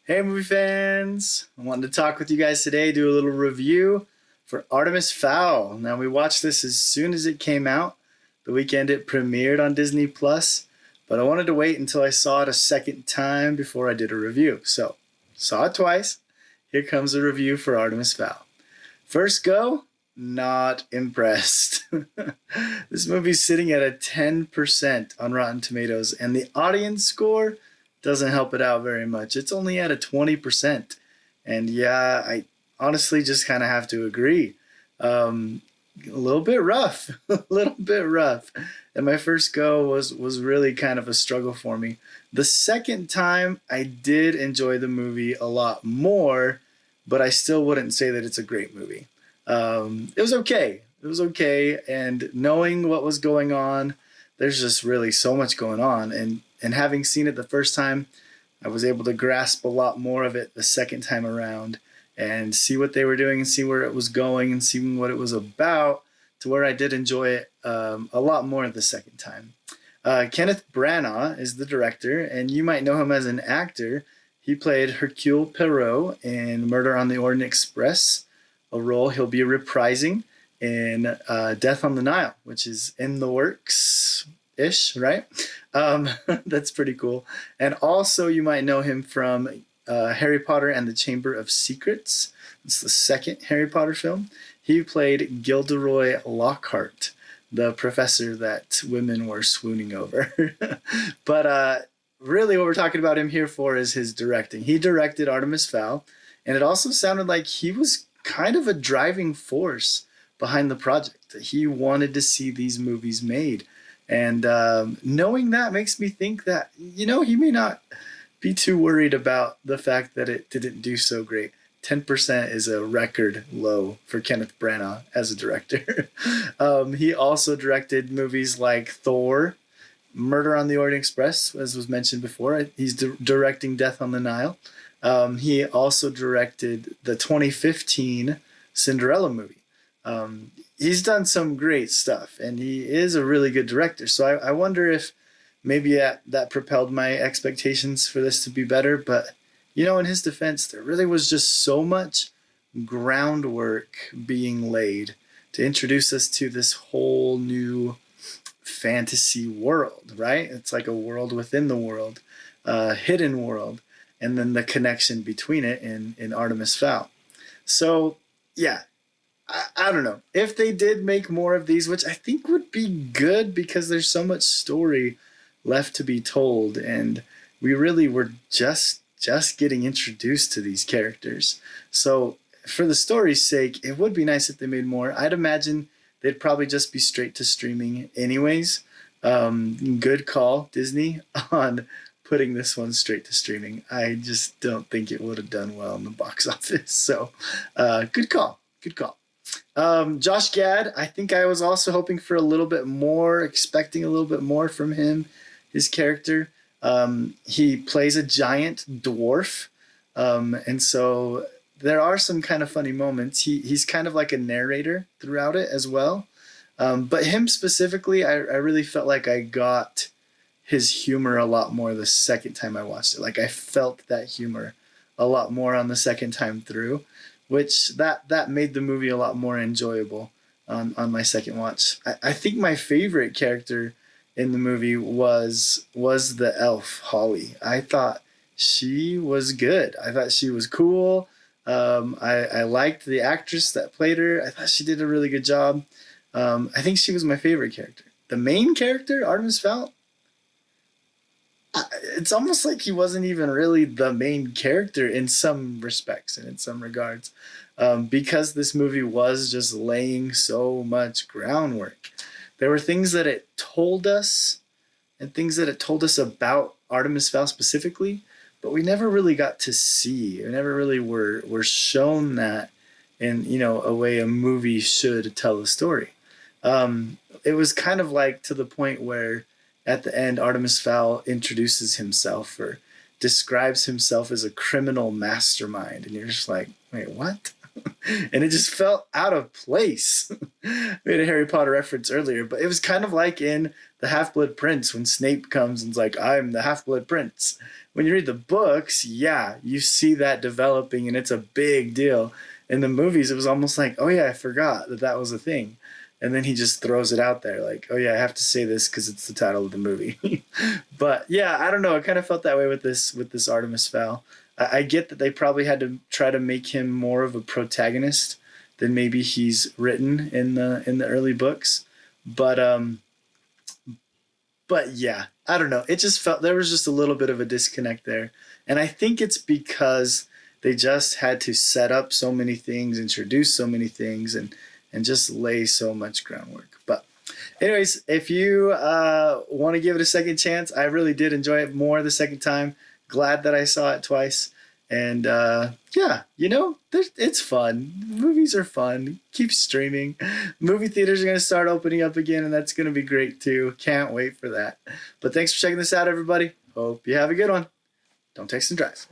Hey, movie fans! I wanted to talk with you guys today, do a little review for Artemis Fowl. Now, we watched this as soon as it came out, the weekend it premiered on Disney Plus, but I wanted to wait until I saw it a second time before I did a review. So, saw it twice. Here comes a review for Artemis Fowl. First go, not impressed. This movie's sitting at a 10% on Rotten Tomatoes, and the audience score doesn't help it out very much. It's only at a 20%. And yeah, I honestly just kind of have to agree. A little bit rough, a little bit rough. And my first go was really kind of a struggle for me. The second time, I did enjoy the movie a lot more, but I still wouldn't say that it's a great movie. It was okay. It was okay. And knowing what was going on, there's just really so much going on. And having seen it the first time, I was able to grasp a lot more of it the second time around and see what they were doing and see where it was going and see what it was about, to where I did enjoy it a lot more the second time. Kenneth Branagh is the director, and you might know him as an actor. He played Hercule Poirot in Murder on the Orient Express, a role he'll be reprising in Death on the Nile, which is in the works-ish, right? That's pretty cool. And also you might know him from Harry Potter and the Chamber of Secrets. It's the second Harry Potter film. He played Gilderoy Lockhart, the professor that women were swooning over. But really what we're talking about him here for is his directing. He directed Artemis Fowl, and it also sounded like he was kind of a driving force behind the project. He wanted to see these movies made. And knowing that makes me think that, he may not be too worried about the fact that it didn't do so great. 10% is a record low for Kenneth Branagh as a director. He also directed movies like Thor, Murder on the Orient Express, as was mentioned before. He's directing Death on the Nile. He also directed the 2015 Cinderella movie. He's done some great stuff, and he is a really good director. So I wonder if maybe that propelled my expectations for this to be better. But, in his defense, there really was just so much groundwork being laid to introduce us to this whole new fantasy world, right? It's like a world within the world, a hidden world, and then the connection between it in Artemis Fowl. So, yeah. I don't know if they did make more of these, which I think would be good because there's so much story left to be told, and we really were just getting introduced to these characters. So for the story's sake, it would be nice if they made more. I'd imagine they'd probably just be straight to streaming anyways. Good call, Disney, on putting this one straight to streaming. I just don't think it would have done well in the box office. So good call. Josh Gad, I think I was also hoping for a little bit more, expecting a little bit more from him, his character. He plays a giant dwarf, and so there are some kind of funny moments. He's kind of like a narrator throughout it as well. But him specifically, I really felt like I got his humor a lot more the second time I watched it. Like I felt that humor a lot more on the second time through, which that made the movie a lot more enjoyable on my second watch. I think my favorite character in the movie was the elf, Holly. I thought she was good. I thought she was cool. I liked the actress that played her. I thought she did a really good job. I think she was my favorite character. The main character, Artemis Fowl, it's almost like he wasn't even really the main character in some respects and in some regards, because this movie was just laying so much groundwork. There were things that it told us and things that it told us about Artemis Fowl specifically, but we never really got to see. We never really were shown that in a way a movie should tell a story. It was kind of like to the point where at the end, Artemis Fowl introduces himself or describes himself as a criminal mastermind. And you're just like, wait, what? and it just felt out of place. We had a Harry Potter reference earlier, but it was kind of like in The Half-Blood Prince when Snape comes and's like, I'm the Half-Blood Prince. When you read the books, yeah, you see that developing and it's a big deal. In the movies, it was almost like, oh yeah, I forgot that that was a thing. And then he just throws it out there like, oh yeah, I have to say this because it's the title of the movie. But yeah, I don't know. I kind of felt that way with this Artemis Fowl. I get that they probably had to try to make him more of a protagonist than maybe he's written in the early books. But yeah, I don't know. It just felt there was just a little bit of a disconnect there. And I think it's because they just had to set up so many things, introduce so many things, and just lay so much groundwork. But anyways, if you want to give it a second chance, I really did enjoy it more the second time. Glad that I saw it twice. And yeah, you know, it's fun. Movies are fun. Keep streaming. Movie theaters are going to start opening up again, and that's going to be great too. Can't wait for that. But thanks for checking this out, everybody. Hope you have a good one. Don't text and drive.